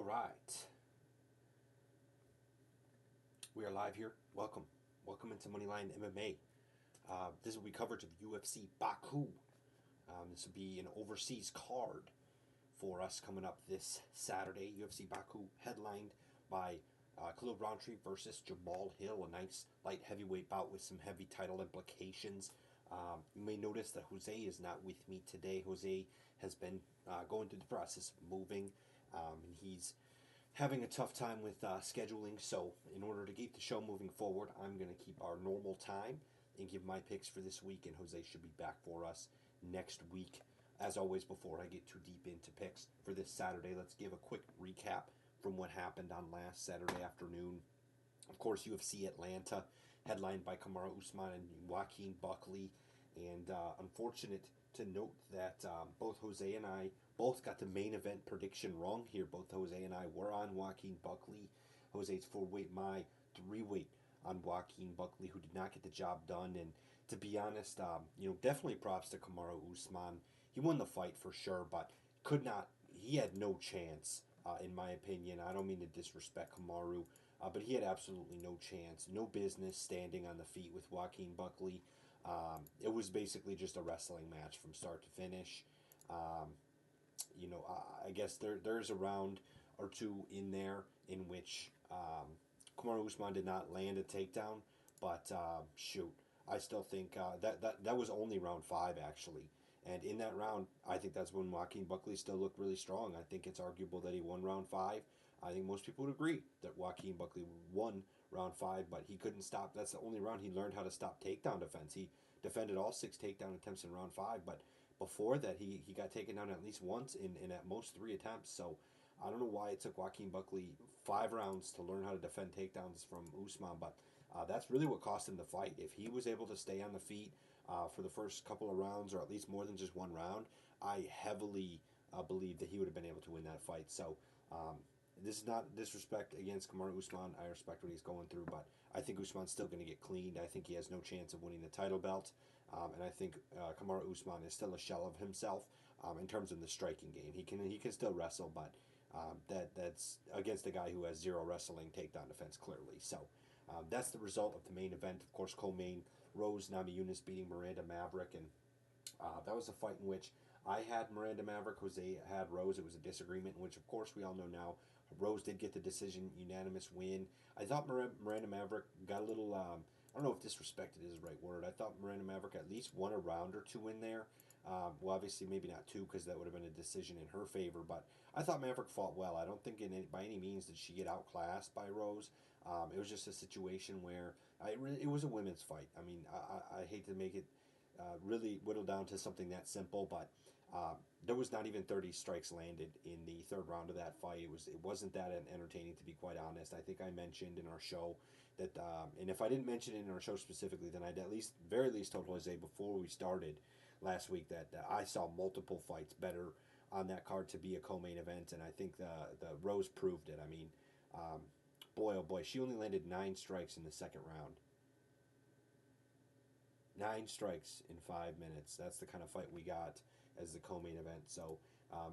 right. We are live here. Welcome. Welcome into Moneyline MMA. This will be coverage of UFC Baku. This will be an overseas card for us coming up this Saturday. UFC Baku headlined by Rountree versus Jamal Hill. A nice light heavyweight bout with some heavy title implications. You may notice that Jose is not with me today. Jose has been going through the process of moving, and he's having a tough time with scheduling. So, in order to keep the show moving forward, I'm going to keep our normal time and give my picks for this week. And Jose should be back for us next week. As always, before I get too deep into picks for this Saturday, let's give a quick recap from what happened on last Saturday afternoon. Of course, UFC Atlanta, headlined by Kamaru Usman and Joaquin Buckley. And unfortunate to note that both Jose and I both got the main event prediction wrong here. Both Jose and I were on Joaquin Buckley. Jose's 4-weight, my 3-weight on Joaquin Buckley, who did not get the job done. And to be honest, definitely props to Kamaru Usman. He won the fight for sure, but could not. He had no chance, in my opinion. I don't mean to disrespect Kamaru, but he had absolutely no chance, no business standing on the feet with Joaquin Buckley. It was basically just a wrestling match from start to finish. I guess there's a round or two in there in which Kamaru Usman did not land a takedown, but shoot, I still think that was only round 5 actually. And in that round, I think that's when Joaquin Buckley still looked really strong. I think it's arguable that he won round 5. I think most people would agree that Joaquin Buckley won round 5, but he couldn't stop. That's the only round he learned how to stop takedown defense. He defended all 6 takedown attempts in round 5, but before that, he got taken down at least once in at most 3 attempts. So I don't know why it took Joaquin Buckley 5 rounds to learn how to defend takedowns from Usman, but that's really what cost him the fight. If he was able to stay on the feet for the first couple of rounds, or at least more than just one round, I heavily believe that he would have been able to win that fight. So this is not disrespect against Kamaru Usman. I respect what he's going through, but I think Usman's still going to get cleaned. I think he has no chance of winning the title belt, and I think Kamaru Usman is still a shell of himself in terms of the striking game. He can still wrestle, but that's against a guy who has 0 wrestling takedown defense clearly. So that's the result of the main event. Of course, co-main Rose Namajunas beating Miranda Maverick, and that was a fight in which I had Miranda Maverick, Jose had Rose. It was a disagreement in which, of course, we all know now Rose did get the decision unanimous win. I thought Miranda Maverick got a little, I don't know if disrespected is the right word. I thought Miranda Maverick at least won a round or 2 in there. Well, obviously, maybe not 2 because that would have been a decision in her favor, but I thought Maverick fought well. I don't think by any means did she get outclassed by Rose. It was just a situation where it was a women's fight. I mean, I hate to make it really whittle down to something that simple, but there was not even 30 strikes landed in the 3rd round of that fight. It wasn't that entertaining, to be quite honest. I think I mentioned in our show that, and if I didn't mention it in our show specifically, then I'd very least told Jose before we started last week that I saw multiple fights better on that card to be a co-main event, and I think the Rose proved it. I mean, boy oh boy, she only landed 9 strikes in the 2nd round. 9 strikes in 5 minutes. That's the kind of fight we got as the co-main event. So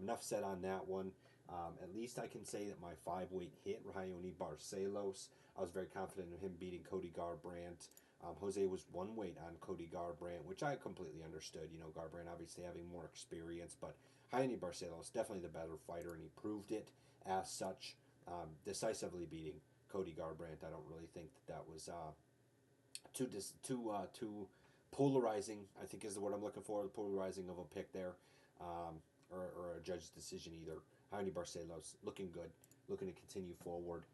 enough said on that one. At least I can say that my 5-weight hit, Raoni Barcelos, I was very confident in him beating Cody Garbrandt. Jose was 1 weight on Cody Garbrandt, which I completely understood. Garbrandt obviously having more experience, but Raoni Barcelos definitely the better fighter, and he proved it as such, decisively beating Cody Garbrandt. I don't really think that was too polarizing, I think is the word I'm looking for, the polarizing of a pick there, or a judge's decision either. Jaime Barcelos looking good, looking to continue forward.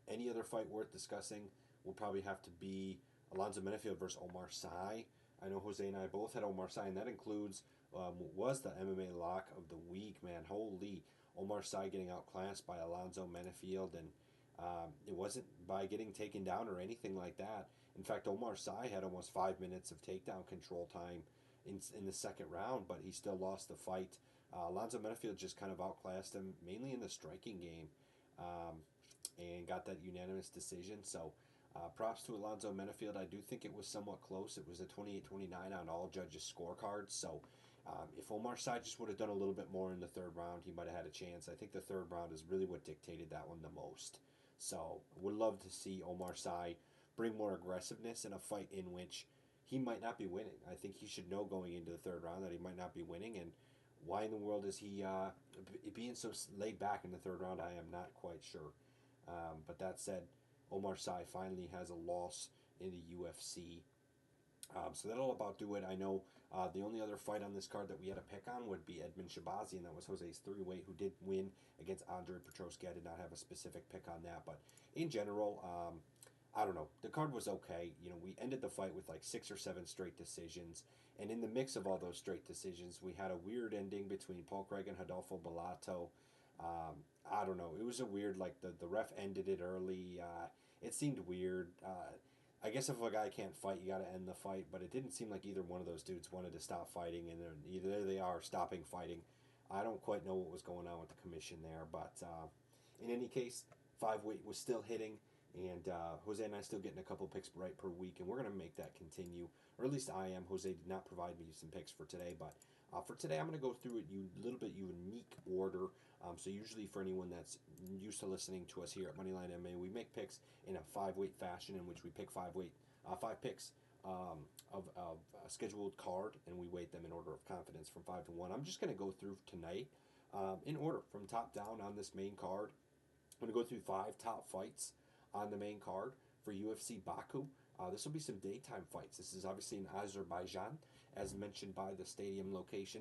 Any other fight worth discussing will probably have to be Alonzo Menefield versus Omar Sy. I know Jose and I both had Omar Sy, and that includes was the MMA lock of the week, man. Holy, Omar Sy getting outclassed by Alonzo Menefield, and it wasn't by getting taken down or anything like that. In fact, Omar Sy had almost 5 minutes of takedown control time in the 2nd round, but he still lost the fight. Alonzo Menefield just kind of outclassed him, mainly in the striking game, and got that unanimous decision. So props to Alonzo Menefield. I do think it was somewhat close. It was a 28-29 on all judges' scorecards. So If Omar Sy just would have done a little bit more in the third round, he might have had a chance. I think the third round is really what dictated that one the most. So would love to see Omar Sy bring more aggressiveness in a fight in which he might not be winning. I think he should know going into the third round that he might not be winning, and why in the world is he being so laid back in the third round? I am not quite sure. But that said, Omar Sy finally has a loss in the UFC. So that'll about do it. I know the only other fight on this card that we had to pick on would be Edmund Shabazi, and that was Jose's three-weight, who did win against Andre Petroski. I did not have a specific pick on that, but in general, I don't know. The card was okay. You know, we ended the fight with like 6 or 7 straight decisions, and in the mix of all those straight decisions, we had a weird ending between Paul Craig and Rodolfo Bellato. Um, I don't know. It was a weird, like the ref ended it early. It seemed weird. I guess if a guy can't fight, you got to end the fight. But it didn't seem like either one of those dudes wanted to stop fighting, and either there they are stopping fighting. I don't quite know what was going on with the commission there, but in any case, 5-weight was still hitting, and Jose and I still getting a couple picks right per week, and we're gonna make that continue, or at least I am. Jose did not provide me some picks for today, but for today I'm gonna go through it a little bit unique order. So usually for anyone that's used to listening to us here at Moneyline MMA, we make picks in a 5-weight fashion in which we pick 5 picks of a scheduled card, and we weight them in order of confidence from 5 to 1. I'm just going to go through tonight in order from top down on this main card. I'm going to go through 5 top fights on the main card for UFC Baku. This will be some daytime fights. This is obviously in Azerbaijan, as mentioned by the stadium location.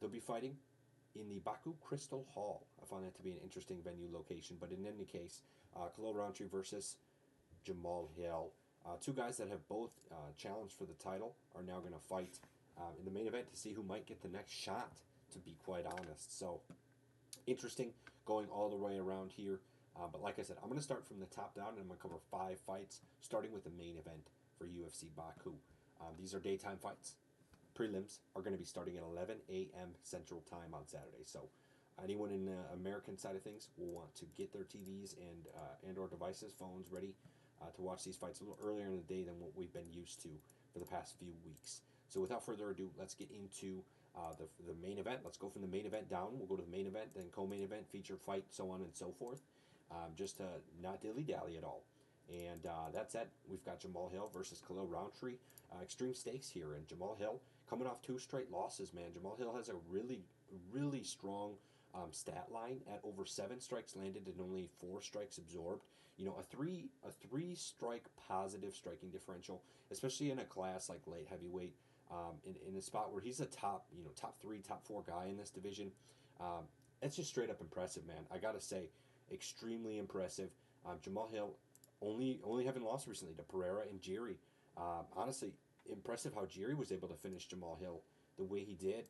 They'll be fighting in the Baku Crystal Hall. I find that to be an interesting venue location. But in any case, Khalil Rountree versus Jamal Hill. 2 guys that have both challenged for the title are now going to fight in the main event to see who might get the next shot, to be quite honest. So, interesting going all the way around here. But like I said, I'm going to start from the top down, and I'm going to cover 5 fights, starting with the main event for UFC Baku. These are daytime fights. Prelims are going to be starting at 11 a.m. Central Time on Saturday. So anyone in the American side of things will want to get their TVs and or devices, phones ready to watch these fights a little earlier in the day than what we've been used to for the past few weeks. So without further ado, let's get into the main event. Let's go from the main event down. We'll go to the main event, then co-main event, feature fight, so on and so forth. Just to not dilly-dally at all. And that said, we've got Jamal Hill versus Khalil Rountree. Extreme stakes here, and Jamal Hill coming off 2 straight losses, man. Jamal Hill has a really strong stat line at over 7 strikes landed and only 4 strikes absorbed. You know, a three strike positive striking differential, especially in a class like light heavyweight, in a spot where he's a top 3, top 4 guy in this division. It's just straight up impressive, man. I gotta say, extremely impressive. Jamal Hill only having lost recently to Pereira and Jiri. Honestly, impressive how Jiri was able to finish Jamal Hill the way he did.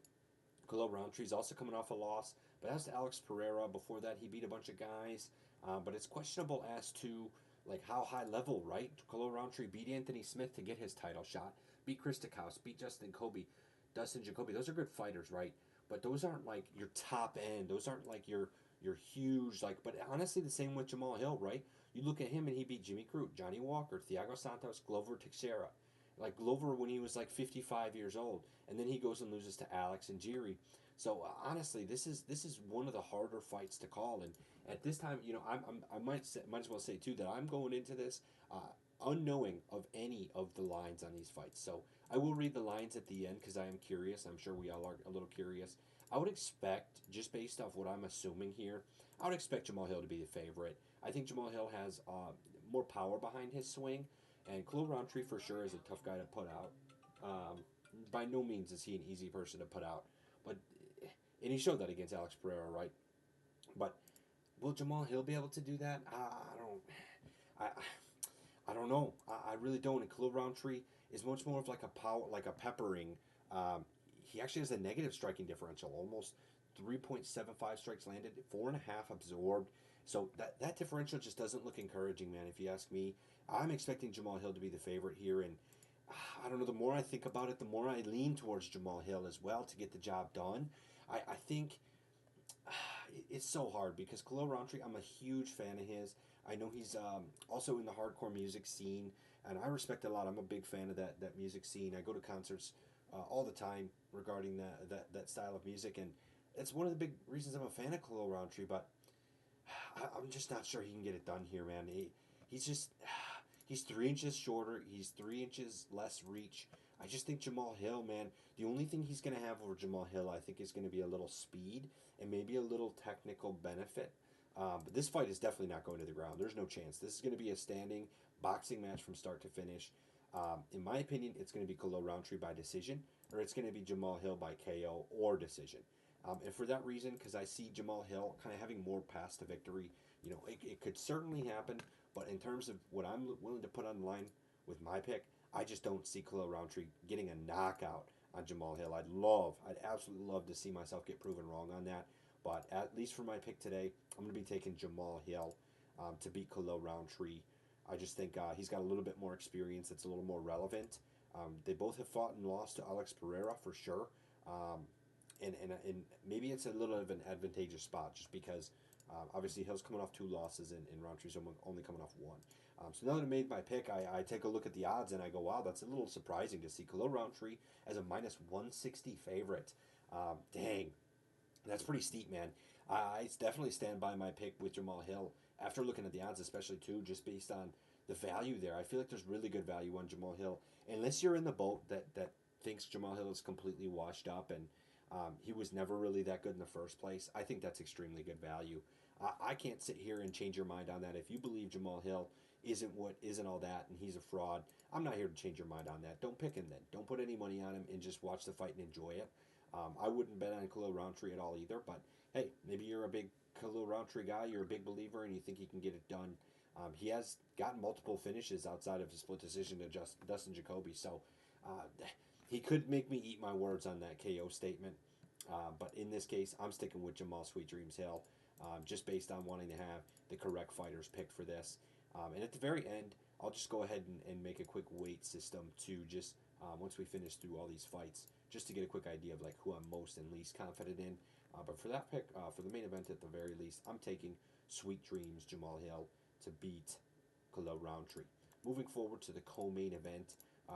Khalil Rountree's also coming off a loss, but as to Alex Pereira, before that he beat a bunch of guys. But it's questionable as to like how high level, right? Khalil Rountree beat Anthony Smith to get his title shot, beat Chris Stackhouse, beat Dustin Jacoby. Those are good fighters, right? But those aren't like your top end. Those aren't like your huge, like. But honestly, the same with Jamal Hill, right? You look at him and he beat Jimmy Crute, Johnny Walker, Thiago Santos, Glover Teixeira. Like Glover when he was like 55 years old, and then he goes and loses to Alex and Jiri. So honestly, this is one of the harder fights to call. And at this time, you know, I might as well say too that I'm going into this unknowing of any of the lines on these fights. So I will read the lines at the end because I am curious. I'm sure we all are a little curious. I would expect, just based off what I'm assuming here, I would expect Jamal Hill to be the favorite. I think Jamal Hill has more power behind his swing, and Khalil Rountree for sure is a tough guy to put out. By no means is he an easy person to put out, but and he showed that against Alex Pereira, right? But will Jamal Hill be able to do that? I don't know. I really don't. And Khalil Rountree is much more of like a power, like a peppering. He actually has a negative striking differential, almost 3.75 strikes landed, 4.5 absorbed. So that differential just doesn't look encouraging, man. If you ask me, I'm expecting Jamal Hill to be the favorite here, and I don't know. The more I think about it, the more I lean towards Jamal Hill as well to get the job done. I think it's so hard because Khalil Rountree, I'm a huge fan of his. I know he's also in the hardcore music scene, and I respect a lot. I'm a big fan of that music scene. I go to concerts all the time regarding that style of music, and it's one of the big reasons I'm a fan of Khalil Rountree. But I'm just not sure he can get it done here, man. He's just he's 3 inches shorter. He's 3 inches less reach. I just think Jamal Hill, man. The only thing he's gonna have over Jamal Hill, I think, is gonna be a little speed and maybe a little technical benefit. But this fight is definitely not going to the ground. There's no chance. This is going to be a standing boxing match from start to finish. In my opinion, it's going to be Khalil Rountree by decision, or it's going to be Jamal Hill by KO or decision. And for that reason, because I see Jamal Hill kind of having more paths to victory, it could certainly happen. But in terms of what I'm willing to put on the line with my pick, I just don't see Khalil Rountree getting a knockout on Jamal Hill. I'd absolutely love to see myself get proven wrong on that. But at least for my pick today, I'm going to be taking Jamal Hill to beat Khalil Rountree. I just think he's got a little bit more experience that's a little more relevant. They both have fought and lost to Alex Pereira for sure. And maybe it's a little of an advantageous spot just because obviously Hill's coming off 2 losses and Rountree's only coming off 1. So now that I made my pick, I take a look at the odds and I go, wow, that's a little surprising to see Khalil Rountree as a minus 160 favorite. Dang, that's pretty steep, man. I definitely stand by my pick with Jamal Hill after looking at the odds, especially too, just based on the value there. I feel like there's really good value on Jamal Hill, unless you're in the boat that thinks Jamal Hill is completely washed up and he was never really that good in the first place. I think that's extremely good value. I can't sit here and change your mind on that. If you believe Jamal Hill isn't all that and he's a fraud, I'm not here to change your mind on that. Don't pick him then. Don't put any money on him and just watch the fight and enjoy it. I wouldn't bet on Khalil Rountree at all either, but hey, maybe you're a big Khalil Rountree guy, you're a big believer, and you think he can get it done. He has gotten multiple finishes outside of his split decision to Dustin Jacoby, so he could make me eat my words on that KO statement. But in this case, I'm sticking with Jamal Sweet Dreams Hill, just based on wanting to have the correct fighters picked for this. And at the very end, I'll just go ahead and make a quick weight system to just, once we finish through all these fights, just to get a quick idea of like who I'm most and least confident in. But for that pick, for the main event at the very least, I'm taking Sweet Dreams Jamal Hill to beat Khalil Rountree. Moving forward to the co-main event,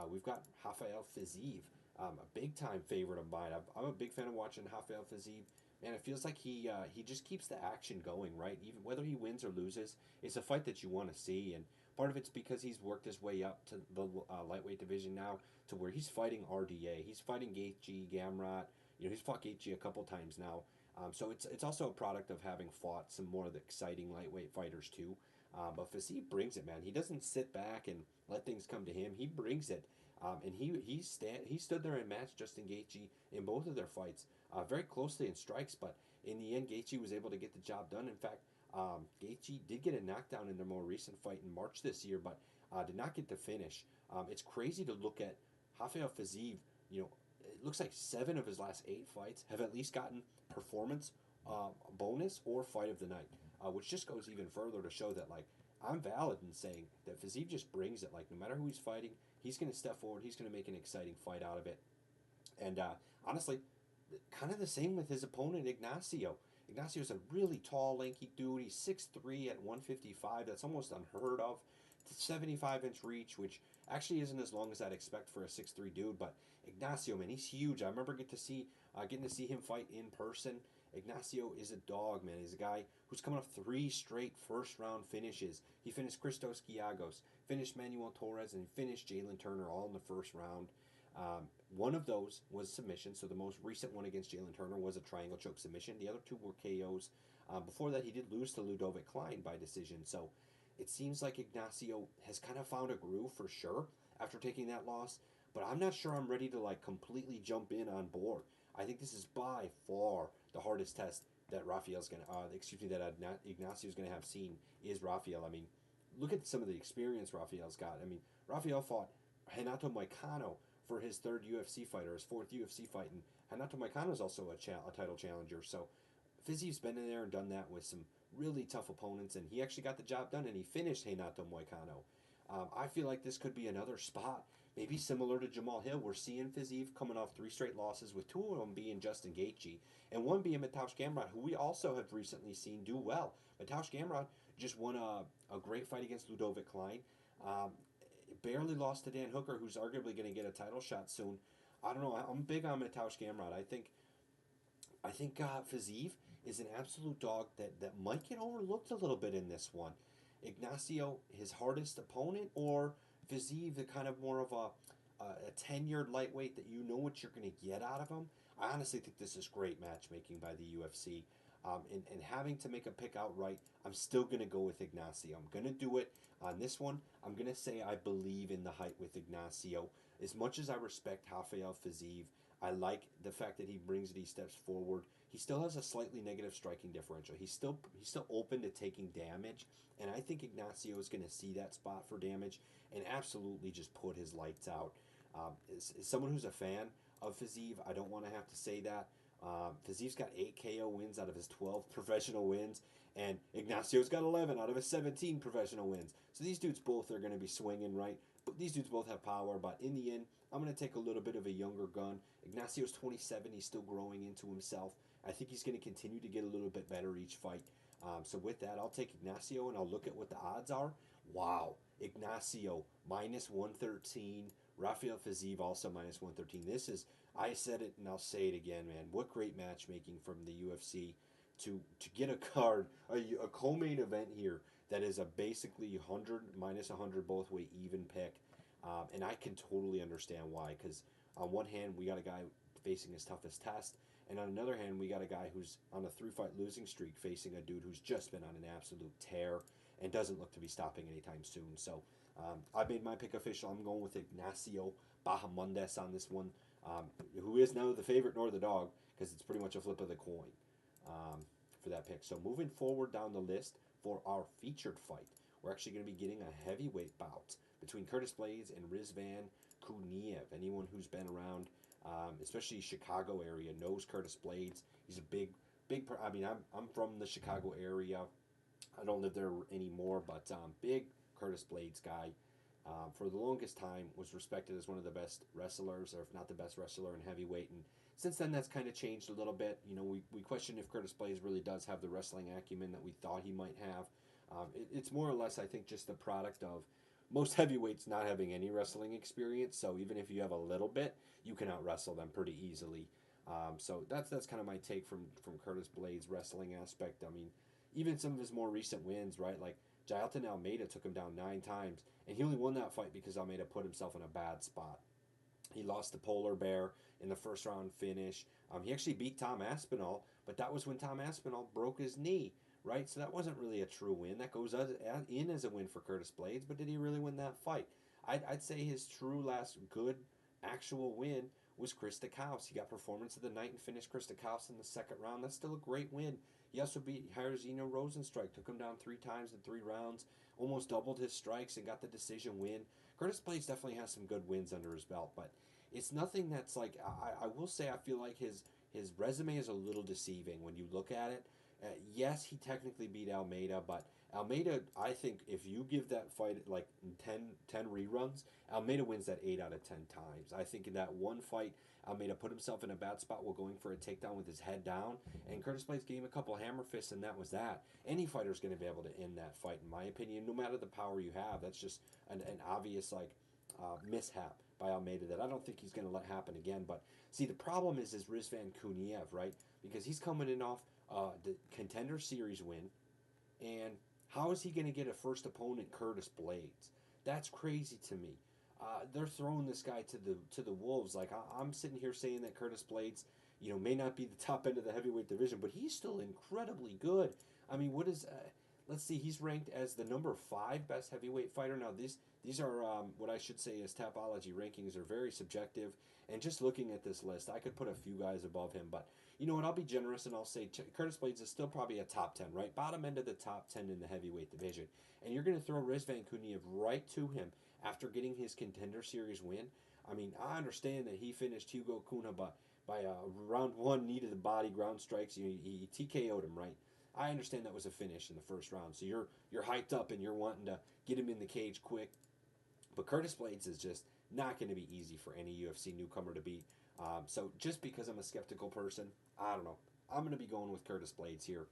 we've got Rafael Fiziev, a big time favorite of mine. I'm a big fan of watching Rafael Fiziev. Man, it feels like he just keeps the action going, right? Even whether he wins or loses, it's a fight that you want to see, and part of it's because he's worked his way up to the lightweight division now, to where he's fighting RDA, he's fighting Gaethje, Gamrot. He's fought Gaethje a couple times now. So it's also a product of having fought some more of the exciting lightweight fighters too. But Fiziev brings it, man. He doesn't sit back and let things come to him. He brings it. And he stood there and matched Justin Gaethje in both of their fights very closely in strikes, but in the end, Gaethje was able to get the job done. In fact, Gaethje did get a knockdown in their more recent fight in March this year, but did not get the finish. It's crazy to look at Rafael Fiziev. It looks like 7 of his last 8 fights have at least gotten performance bonus or fight of the night, which just goes even further to show that, like, I'm valid in saying that Fiziev just brings it. Like, no matter who he's fighting, he's going to step forward. He's going to make an exciting fight out of it. And honestly, kind of the same with his opponent, Ignacio. Ignacio's a really tall, lanky dude. He's 6'3" at 155. That's almost unheard of. 75-inch reach, which actually isn't as long as I'd expect for a 6'3" dude. But Ignacio, man, he's huge. I remember getting to see him fight in person. Ignacio is a dog, man. He's a guy who's coming off 3 straight first-round finishes. He finished Christos Giagos, finished Manuel Torres, and finished Jalen Turner all in the first round. One of those was submission, so the most recent one against Jalen Turner was a triangle choke submission. The other 2 were KOs. Before that, he did lose to Ludovic Klein by decision, so it seems like Ignacio has kind of found a groove for sure after taking that loss, but I'm not sure I'm ready to like completely jump in on board. I think this is by far the hardest test that Ignacio's gonna have seen is Rafael. I mean, look at some of the experience Rafael's got. I mean, Rafael fought Renato Moicano for his 3rd UFC fight, or his 4th UFC fight, and Renato Moicano is also a title challenger. So Fiziev's been in there and done that with some really tough opponents, and he actually got the job done, and he finished Renato Moicano. I feel like this could be another spot, maybe similar to Jamal Hill. We're seeing Fiziev coming off 3 straight losses, with 2 of them being Justin Gaethje, and 1 being Mateusz Gamrot, who we also have recently seen do well. Mateusz Gamrot just won a great fight against Ludovic Klein. Barely lost to Dan Hooker, who's arguably going to get a title shot soon. I don't know. I'm big on Mateusz Gamrot. I think Fiziev is an absolute dog that might get overlooked a little bit in this one. Ignacio, his hardest opponent, or Fiziev, the kind of more of a 10-yard lightweight that you know what you're going to get out of him. I honestly think this is great matchmaking by the UFC. And having to make a pick outright, I'm still going to go with Ignacio. I'm going to do it on this one. I'm going to say I believe in the height with Ignacio. As much as I respect Rafael Fiziev, I like the fact that he brings it, he steps forward. He still has a slightly negative striking differential. He's still open to taking damage, and I think Ignacio is going to see that spot for damage and absolutely just put his lights out. As someone who's a fan of Fiziev, I don't want to have to say that. Fiziev's got 8 KO wins out of his 12 professional wins, and Ignacio's got 11 out of his 17 professional wins. So these dudes both are going to be swinging, right? But these dudes both have power, but in the end, I'm going to take a little bit of a younger gun. Ignacio's 27. He's still growing into himself. I think he's going to continue to get a little bit better each fight. So with that, I'll take Ignacio and I'll look at what the odds are. Wow. Ignacio, minus 113. Rafael Fiziev also minus 113. I said it and I'll say it again, man. What great matchmaking from the UFC to get a card, a co-main event here that is a basically 100 minus 100 both way even pick. And I can totally understand why, because on one hand, we got a guy facing his toughest test, and on another hand, we got a guy who's on a 3-fight losing streak facing a dude who's just been on an absolute tear and doesn't look to be stopping anytime soon. So I made my pick official. I'm going with Ignacio Bahamondes on this one, who is now the favorite nor the dog, because it's pretty much a flip of the coin for that pick. So moving forward down the list for our featured fight, we're actually going to be getting a heavyweight bout between Curtis Blades and Rizvan Kuniev. Anyone who's been around, especially Chicago area, knows Curtis Blades. He's a big. I mean, I'm from the Chicago area. I don't live there anymore, but big Curtis Blades guy. For the longest time, was respected as one of the best wrestlers, or if not the best wrestler in heavyweight. And since then, that's kind of changed a little bit. You know, we question if Curtis Blades really does have the wrestling acumen that we thought he might have. It's more or less, I think, just the product of most heavyweights not having any wrestling experience. So even if you have a little bit, you can out wrestle them pretty easily. So that's kind of my take from Curtis Blades' wrestling aspect. I mean, even some of his more recent wins, right? Like Jailton Almeida took him down 9 times, and he only won that fight because Almeida put himself in a bad spot. He lost to Polar Bear in the first round finish. He actually beat Tom Aspinall, but that was when Tom Aspinall broke his knee, right? So that wasn't really a true win. That goes in as a win for Curtis Blades, but did he really win that fight? I'd say his true last good actual win was Chris Dakaus. He got performance of the night and finished Chris Dakaus in the second round. That's still a great win. He also beat Jairzinho Rosenstrike, took him down 3 times in 3 rounds, almost doubled his strikes and got the decision win. Curtis Blades definitely has some good wins under his belt, but it's nothing that's like, I will say I feel like his resume is a little deceiving when you look at it. Yes, he technically beat Almeida, but Almeida, I think if you give that fight like 10 reruns, Almeida wins that 8 out of 10 times. I think in that one fight, Almeida put himself in a bad spot while going for a takedown with his head down, and Curtis Blades gave him a couple hammer fists, and that was that. Any fighter's going to be able to end that fight, in my opinion, no matter the power you have. That's just an obvious mishap by Almeida that I don't think he's going to let happen again. But see, the problem is Rizvan Kuniev, right? Because he's coming in off the Contender Series win, and how is he going to get a first opponent, Curtis Blades? That's crazy to me. They're throwing this guy to the wolves. Like I'm sitting here saying that Curtis Blades, may not be the top end of the heavyweight division, but he's still incredibly good. I mean, what is? Let's see. He's ranked as the number 5 best heavyweight fighter. Now these are what I should say is Tapology rankings are very subjective. And just looking at this list, I could put a few guys above him, but you know what? I'll be generous and I'll say Curtis Blades is still probably a top 10, right? Bottom end of the top 10 in the heavyweight division. And you're going to throw Rizvan Kuniev right to him after getting his Contender Series win. I mean, I understand that he finished Hugo Cunha by round 1, needed the body ground strikes. He TKO'd him, right? I understand that was a finish in the first round. So you're hyped up and you're wanting to get him in the cage quick. But Curtis Blades is just not going to be easy for any UFC newcomer to beat. So just because I'm a skeptical person, I don't know. I'm going to be going with Curtis Blades here.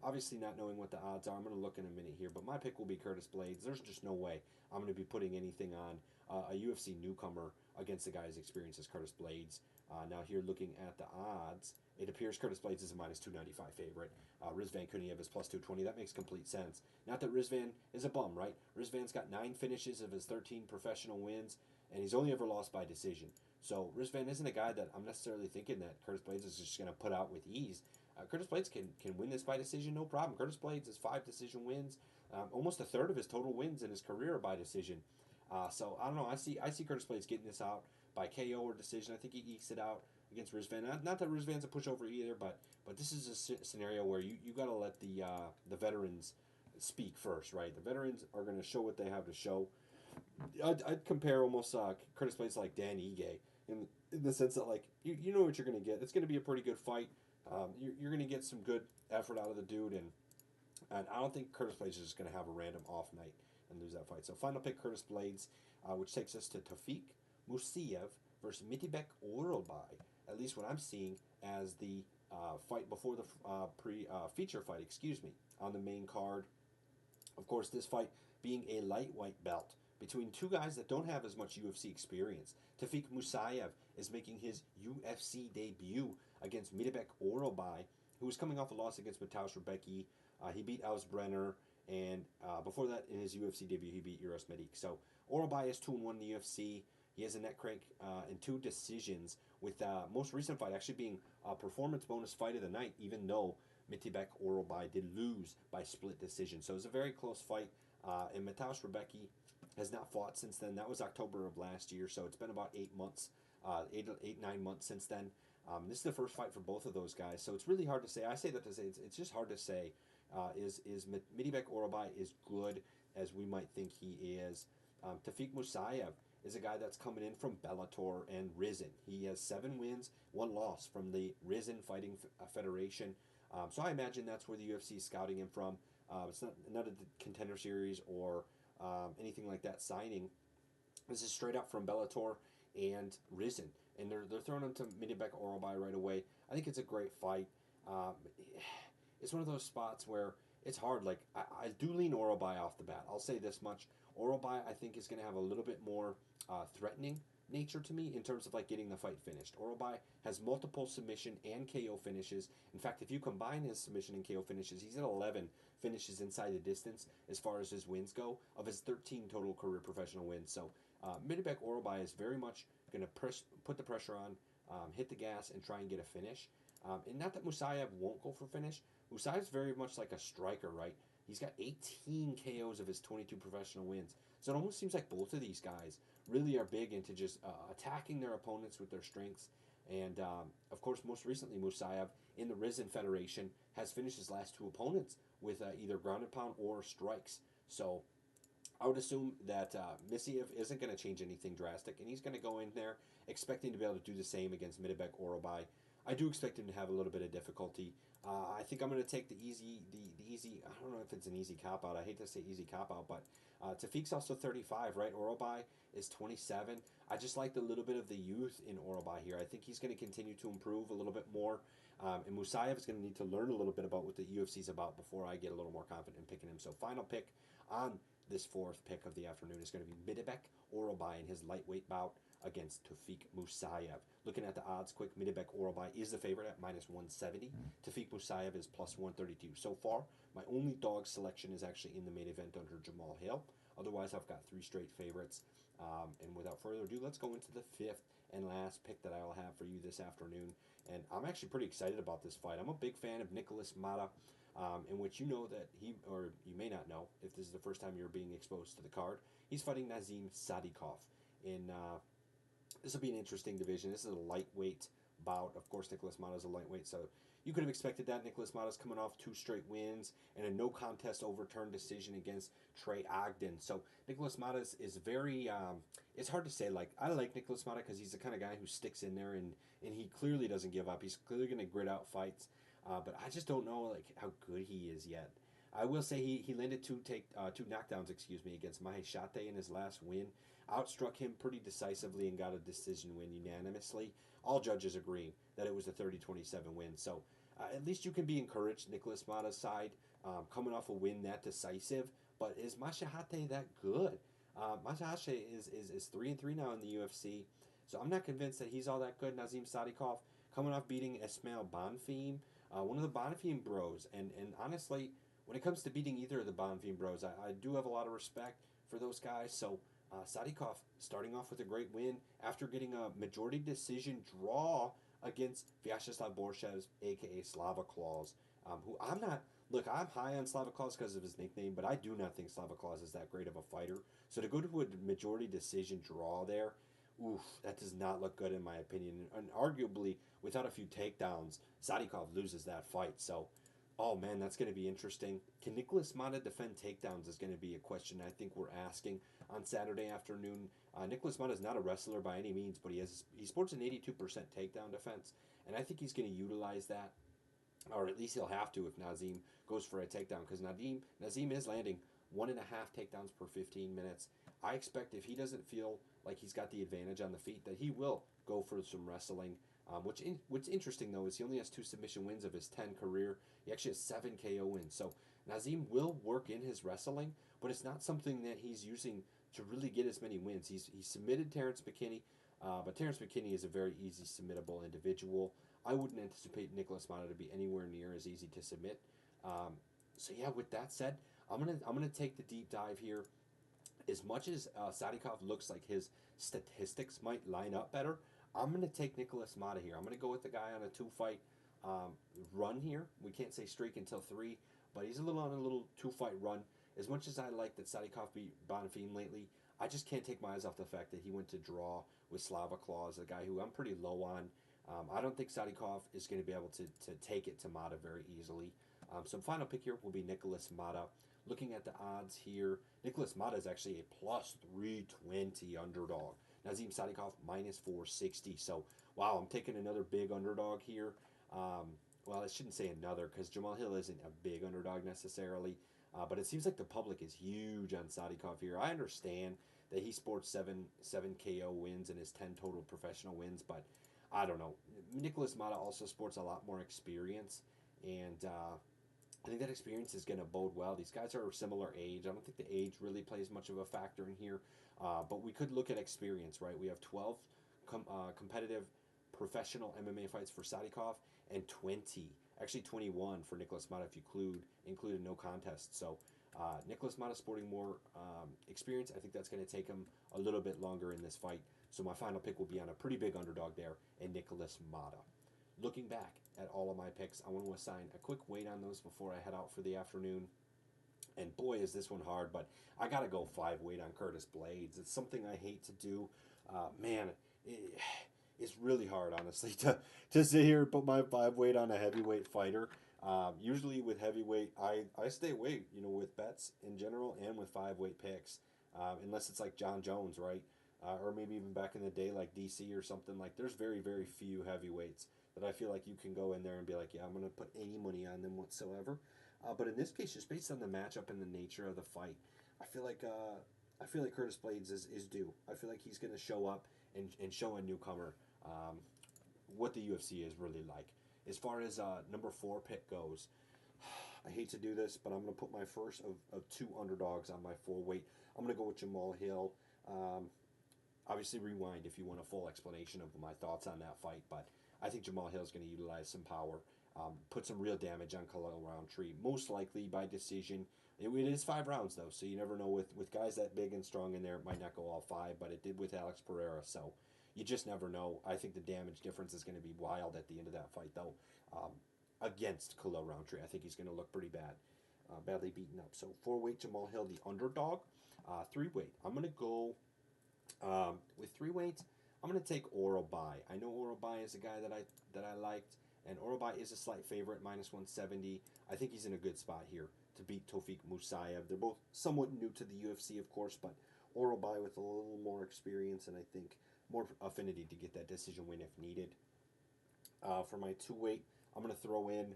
Obviously, not knowing what the odds are, I'm going to look in a minute here. But my pick will be Curtis Blades. There's just no way I'm going to be putting anything on a UFC newcomer against the guy as experienced as Curtis Blades. Now here looking at the odds, it appears Curtis Blades is a minus 295 favorite. Rizvan Kuniev is plus 220. That makes complete sense. Not that Rizvan is a bum, right? Rizvan's got 9 finishes of his 13 professional wins, and he's only ever lost by decision. So Rizvan isn't a guy that I'm necessarily thinking that Curtis Blades is just going to put out with ease. Curtis Blades can win this by decision, no problem. Curtis Blades has 5 decision wins. Almost a third of his total wins in his career are by decision. So I don't know. I see Curtis Blades getting this out by KO or decision. I think he ekes it out against Rizvan. Not that Rizvan's a pushover either, but this is a scenario where you got to let the veterans speak first, right? The veterans are going to show what they have to show. I'd compare almost Curtis Blades like Dan Ige in the sense that, like, you know what you're going to get. It's going to be a pretty good fight. You're going to get some good effort out of the dude, and I don't think Curtis Blades is just going to have a random off night and lose that fight. So final pick, Curtis Blades, which takes us to Tafik Musiev versus Mitibek Orolbai. At least what I'm seeing as the fight before the feature fight, on the main card. Of course, this fight being a lightweight belt between two guys that don't have as much UFC experience. Tafik Musayev is making his UFC debut against Mitibek Orolbai, who was coming off a loss against Mateusz Rebecki. He beat Ausbrenner, and before that, in his UFC debut, he beat Uros Medic. So Orolbai is 2-1 in the UFC. He has a neck crank and 2 decisions, with most recent fight actually being a performance bonus fight of the night, even though Mitibek Orolbai did lose by split decision. So it was a very close fight, and Mateusz Rebecki has not fought since then. That was October of last year, so it's been about 8 months, 9 months since then. This is the first fight for both of those guys, so it's really hard to say. I say that to say it's just hard to say. Is Mitibek Orolbai is good as we might think he is? Tafik Musayev is a guy that's coming in from Bellator and Rizin. He has 7 wins, 1 loss from the Rizin Fighting Federation. So I imagine that's where the UFC is scouting him from. It's not a contender series or anything like that signing. This is straight up from Bellator and Rizin, and they're throwing him to Mitibek Orolbai right away. I think it's a great fight. It's one of those spots where it's hard. Like, I do lean Orolbai off the bat. I'll say this much: Orolbai, I think, is going to have a little bit more threatening nature to me in terms of, like, getting the fight finished. Orolbai has multiple submission and KO finishes. In fact, if you combine his submission and KO finishes, he's at 11 finishes inside the distance as far as his wins go, of his 13 total career professional wins. So Mitibek Orolbai is very much going to put the pressure on, hit the gas, and try and get a finish. And not that Musayev won't go for finish. Musayev's very much like a striker, right? He's got 18 KOs of his 22 professional wins. So it almost seems like both of these guys really are big into just attacking their opponents with their strengths. And, of course, most recently, Musayev in the Rizin Federation has finished his last 2 opponents with either ground and pound or strikes. So I would assume that Musiev isn't going to change anything drastic, and he's going to go in there expecting to be able to do the same against Mitibek Orolbai. I do expect him to have a little bit of difficulty. I think I'm going to take the easy. I don't know if it's an easy cop out. I hate to say easy cop out, but Tafik's also 35, right? Orolbai is 27. I just like the little bit of the youth in Orolbai here. I think he's going to continue to improve a little bit more, and Musayev is going to need to learn a little bit about what the UFC is about before I get a little more confident in picking him. So final pick on this 4th pick of the afternoon is going to be Mitibek Orolbai in his lightweight bout against Tafik Musayev. Looking at the odds quick, Mitibek Orolbai is the favorite at minus 170. Tafik Musayev is plus 132. So far, my only dog selection is actually in the main event under Jamal Hill. Otherwise, I've got 3 straight favorites. And without further ado, let's go into the 5th and last pick that I will have for you this afternoon. And I'm actually pretty excited about this fight. I'm a big fan of Nicholas Mata, in which you know that he, or you may not know, if this is the first time you're being exposed to the card, he's fighting Nazim Sadikov in... This will be an interesting division. This is a lightweight bout. Of course, Nicholas Mata is a lightweight, so you could have expected that. Nicholas Mata's coming off 2 straight wins and a no-contest overturned decision against Trey Ogden. So Nicholas Mata is very... it's hard to say. Like, I like Nicholas Mata because he's the kind of guy who sticks in there, and he clearly doesn't give up. He's clearly going to grit out fights, but I just don't know, like, how good he is yet. I will say he landed 2 knockdowns, against Maheshate in his last win. Outstruck him pretty decisively and got a decision win unanimously. All judges agree that it was a 30-27 win. So at least you can be encouraged, Nicholas Mata's side, coming off a win that decisive. But is Maheshate that good? Maheshate is 3-3 now in the UFC. So I'm not convinced that he's all that good. Nazim Sadikov coming off beating Ismail Bonfim, one of the Bonfim bros. And honestly, when it comes to beating either of the Bonfim bros, I do have a lot of respect for those guys. So Sadikov starting off with a great win after getting a majority decision draw against Vyacheslav Borshev's, aka Slava Claus, who I'm not. Look, I'm high on Slava Claus because of his nickname, but I do not think Slava Claus is that great of a fighter. So to go to a majority decision draw there, oof, that does not look good in my opinion. And arguably, without a few takedowns, Sadikov loses that fight. So, oh man, that's going to be interesting. Can Nicholas Mata defend takedowns is going to be a question I think we're asking on Saturday afternoon. Nicholas Mata is not a wrestler by any means, but he sports an 82% takedown defense, and I think he's going to utilize that, or at least he'll have to if Nazim goes for a takedown, because Nazim is landing 1.5 takedowns per 15 minutes. I expect if he doesn't feel like he's got the advantage on the feet, that he will go for some wrestling. What's interesting though is he only has 2 submission wins of his 10 career. He actually has 7 KO wins. So Nazim will work in his wrestling, but it's not something that he's using to really get as many wins. He submitted Terrence McKinney, but Terrence McKinney is a very easy submittable individual. I wouldn't anticipate Nicholas Mata to be anywhere near as easy to submit. So yeah, with that said, I'm gonna take the deep dive here. As much as Sadikov looks like his statistics might line up better, I'm going to take Nicholas Mata here. I'm going to go with the guy on a 2-fight run here. We can't say streak until 3, but he's on a little 2-fight run. As much as I like that Sadikov beat Bonfim lately, I just can't take my eyes off the fact that he went to draw with Slava Claus, a guy who I'm pretty low on. I don't think Sadikov is going to be able to take it to Mata very easily. So final pick here will be Nicholas Mata. Looking at the odds here, Nicholas Mata is actually a plus 320 underdog. Nazim Sadikov minus 460. So, wow, I'm taking another big underdog here. Well, I shouldn't say another because Jamal Hill isn't a big underdog necessarily. But it seems like the public is huge on Sadikov here. I understand that he sports seven KO wins and his 10 total professional wins, but I don't know. Nicholas Mata also sports a lot more experience, and I think that experience is going to bode well. These guys are similar age. I don't think the age really plays much of a factor in here, but we could look at experience, right? We have 12 competitive professional MMA fights for Sadikov and 21 for Nicholas Mata if you include a no contest. So Nicholas Mata sporting more experience. I think that's going to take him a little bit longer in this fight. So my final pick will be on a pretty big underdog there in Nicholas Mata. Looking back at all of my picks, I want to assign a quick weight on those before I head out for the afternoon. And boy, is this one hard, but I got to go 5 weight on Curtis Blades. It's something I hate to do. Man, it's really hard, honestly, to sit here and put my 5 weight on a heavyweight fighter. Usually with heavyweight, I stay away, with bets in general and with 5 weight picks, unless it's like John Jones, right? Or maybe even back in the day like DC or something. Like there's very, very few heavyweights that I feel like you can go in there and be like, yeah, I'm going to put any money on them whatsoever. But in this case, just based on the matchup and the nature of the fight, I feel like Curtis Blades is due. I feel like he's going to show up and show a newcomer what the UFC is really like. As far as number 4 pick goes, I hate to do this, but I'm going to put my first of 2 underdogs on my 4 weight. I'm going to go with Jamal Hill. Obviously, rewind if you want a full explanation of my thoughts on that fight, but I think Jamal Hill is going to utilize some power, put some real damage on Khalil Rountree, most likely by decision. It is 5 rounds, though, so you never know. With guys that big and strong in there, it might not go all 5, but it did with Alex Pereira, so you just never know. I think the damage difference is going to be wild at the end of that fight, though, against Khalil Rountree. I think he's going to look pretty bad, badly beaten up. So 4-weight Jamal Hill, the underdog. 3-weight, I'm going to go with 3 weights. I'm going to take Orobai. I know Orobai is a guy that I liked, and Orobai is a slight favorite, minus 170. I think he's in a good spot here to beat Tofik Musayev. They're both somewhat new to the UFC, of course, but Orobai with a little more experience and I think more affinity to get that decision win if needed. For my 2-weight, I'm going to throw in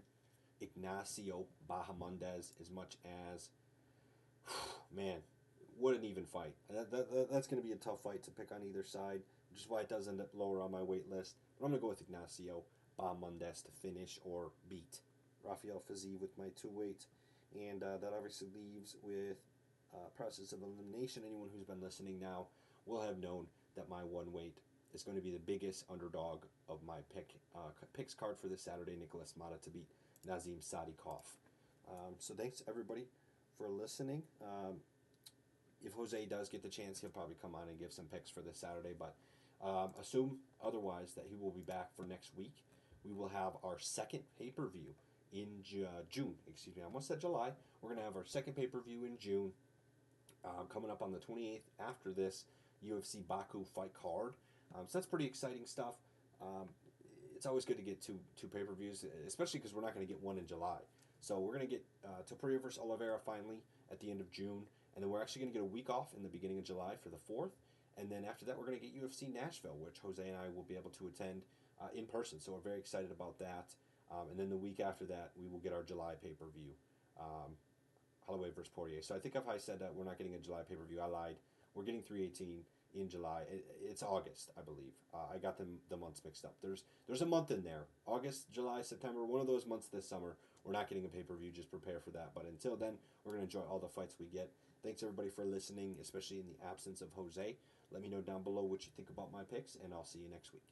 Ignacio Bahamondes as much as, man, what an even fight. That's going to be a tough fight to pick on either side, which is why it does end up lower on my weight list. But I'm going to go with Ignacio Bahamondes to finish or beat Rafael Fiziev with my 2-weight. And that obviously leaves with process of elimination. Anyone who's been listening now will have known that my 1-weight is going to be the biggest underdog of my picks card for this Saturday. Nicholas Mata to beat Nazim Sadikov. So thanks everybody for listening. If Jose does get the chance, he'll probably come on and give some picks for this Saturday. But assume otherwise that he will be back for next week. We will have our second pay-per-view in June. Excuse me, I almost said July. We're going to have our second pay-per-view in June. Coming up on the 28th after this UFC Baku fight card. So that's pretty exciting stuff. It's always good to get two pay-per-views, especially because we're not going to get one in July. So we're going to get Topuria versus Oliveira finally at the end of June. And then we're actually going to get a week off in the beginning of July for the 4th. And then after that, we're going to get UFC Nashville, which Jose and I will be able to attend in person. So we're very excited about that. And then the week after that, we will get our July pay-per-view, Holloway versus Poirier. So I think if I said that we're not getting a July pay-per-view, I lied. We're getting 318 in July. It's August, I believe. I got the months mixed up. There's a month in there. August, July, September, one of those months this summer. We're not getting a pay-per-view. Just prepare for that. But until then, we're going to enjoy all the fights we get. Thanks, everybody, for listening, especially in the absence of Jose. Let me know down below what you think about my picks, and I'll see you next week.